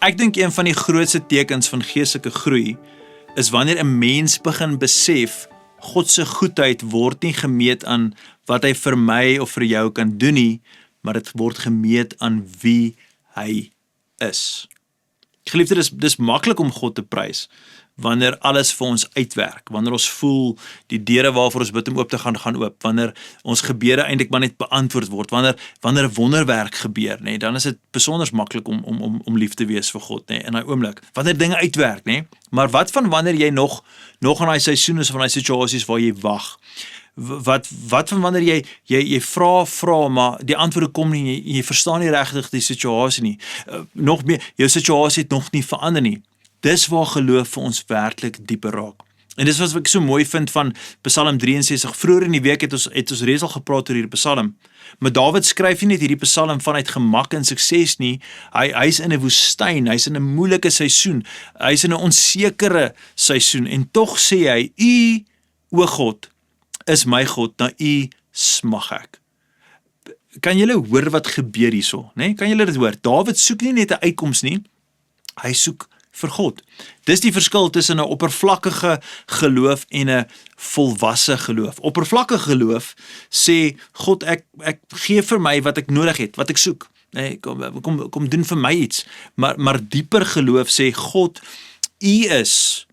Ek dink een van die grootste tekens van geestelike groei is wanneer 'n mens begin besef God se goedheid word nie gemeet aan wat hy vir my of vir jou kan doen nie, maar dit word gemeet aan wie hy is. Geliefde, dis maklik om God te prys wanneer alles vir ons uitwerk, wanneer ons voel die deure waarvoor ons bid om oop te gaan oop, wanneer ons gebede eintlik maar net beantwoord word, wanneer 'n wonderwerk gebeur, nê, dan is dit besonder maklik om lief te wees vir God, nê, in daai oomblik. Wanneer dinge uitwerk, nê, maar wat van wanneer jy nog in daai seisoene of in daai situasies waar jy wag? Wat van wanneer jy vra, maar die antwoorde kom nie, jy verstaan nie regtig die situasie nie. Nog meer, jou situasie het nog nie verander nie. Dis waar geloof vir ons werklik dieper raak. En dis wat ek so mooi vind van Psalm 63. Vroeër in die week het ons reeds al gepraat oor hierdie Psalm. Maar Dawid skryf nie net hierdie Psalm vanuit gemak en sukses nie. Hy's in 'n woestyn, hy's in 'n moeilike seisoen, hy's in 'n onsekere seisoen en tog sê hy: U, o God, is my God, na U smag ek. Kan julle hoor wat gebeur hierso, né? Kan julle dit hoor? Dawid soek nie net 'n uitkoms nie, hy soek vir God. Dis die verskil tussen 'n oppervlakkige geloof en 'n volwasse geloof. Oppervlakkige geloof sê God, ek gee vir my wat ek nodig het, wat ek soek. Nee, kom doen vir my iets. Maar dieper geloof sê God, U is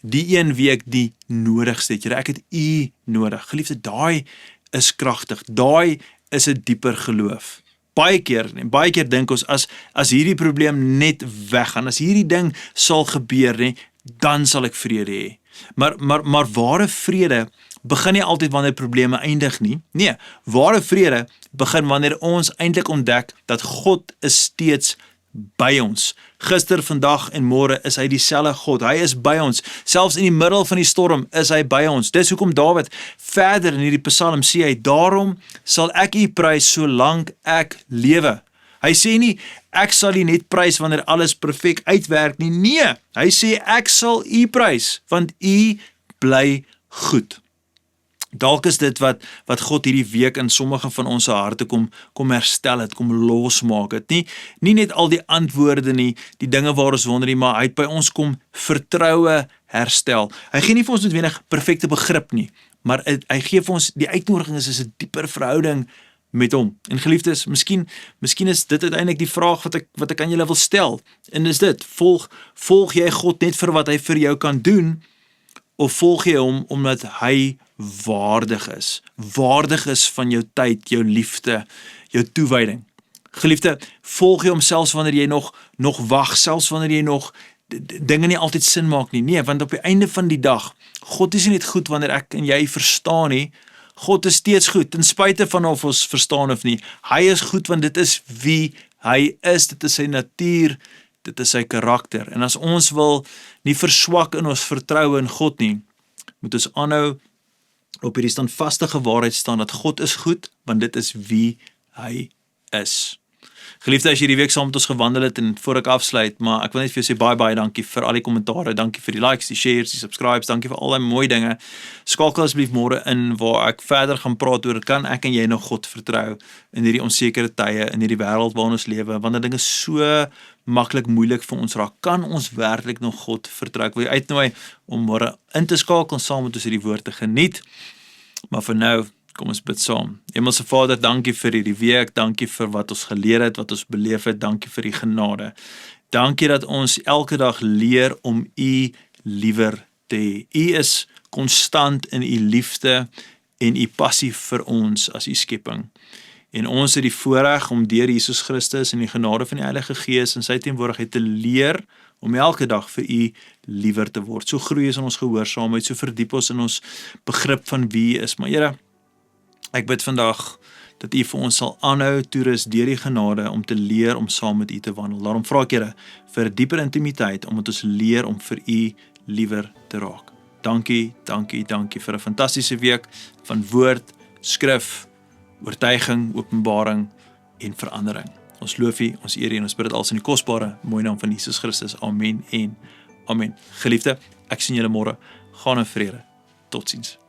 die een wie ek die nodigste het. Here, ek het U nodig. Geliefde, daai is kragtig. Daai is 'n dieper geloof. Baie keer dink ons as hierdie probleem net weggaan, as hierdie ding sal gebeur, nee, dan sal ek vrede hê. Maar ware vrede begin nie altyd wanneer probleme eindig nie. Nee, ware vrede begin wanneer ons eintlik ontdek dat God is steeds by ons. Gister, vandag en môre is hy dieselfde God. Hy is by ons. Selfs in die middel van die storm is hy by ons. Dis hoekom Dawid verder in hierdie Psalm sê hy, daarom sal ek U prys solank ek lewe. Hy sê nie, ek sal U net prys wanneer alles perfek uitwerk nie. Nee, hy sê ek sal U prys, want U bly goed. Dalk is dit wat God hierdie week in sommige van ons harte kom herstel het, kom losmaak het. Nie net al die antwoorde nie, die dinge waar ons wonder nie, maar hy het by ons kom vertroue herstel. Hy gee nie vir ons noodwendig perfekte begrip nie, maar hy gee vir ons, die uitnodiging is 'n dieper verhouding met hom. En geliefdes, miskien is dit uiteindelik die vraag wat ek aan julle wil stel. En is dit, volg jy God net vir wat hy vir jou kan doen, of volg jy hom omdat hy waardig is van jou tyd, jou liefde, jou toewyding. Geliefde, volg jy hom selfs wanneer jy nog wag, selfs wanneer jy nog dinge nie altyd sin maak nie. Nee, want op die einde van die dag, God is nie net goed wanneer ek en jy verstaan nie, God is steeds goed, ten spyte van of ons verstaan of nie. Hy is goed want dit is wie hy is, dit is sy natuur, dit is sy karakter. En as ons wil nie verswak in ons vertroue in God nie, moet ons aanhou op hierdie standvastige waarheid staan dat God is goed, want dit is wie hy is. Geliefde, as jy hierdie week saam met ons gewandel het en voor ek afsluit, maar ek wil net vir jou sê baie dankie vir al die kommentare, dankie vir die likes, die shares, die subscribes, dankie vir al die mooi dinge. Skakel asseblief môre in waar ek verder gaan praat oor, kan ek en jy nog God vertrou in hierdie onsekere tye, in hierdie wêreld waarin ons lewe, wanneer dinge so maklik moeilik vir ons raak, kan ons werklik nog God vertrou. Ek wil jou uitnooi om môre in te skakel en saam met ons hierdie woord te geniet, maar vir nou, kom ons bid saam. Hemelse Vader, dankie vir hierdie week, dankie vir wat ons geleer het, wat ons beleef het, dankie vir die genade. Dankie dat ons elke dag leer om U liewer te hê. U is konstant in U liefde en U passie vir ons as U skepping. En ons het die voorreg om deur Jesus Christus en die genade van die Heilige Gees en sy teenwoordigheid te leer om elke dag vir U liewer te word. So groei ons in ons gehoorsaamheid, so verdiep ons in ons begrip van wie U is. Maar Here, ek bid vandag dat U vir ons sal aanhou toerus deur die genade om te leer om saam met U te wandel. Daarom vra ek Here vir 'n dieper intimiteit omdat ons leer om vir U liewer te raak. Dankie vir 'n fantastiese week van woord, skrif, oortuiging, openbaring en verandering. Ons loof U, ons eer U en ons bid dit alles in die kosbare mooi naam van Jesus Christus. Amen en amen. Geliefde, ek sien julle môre. Gaan in vrede. Totsiens.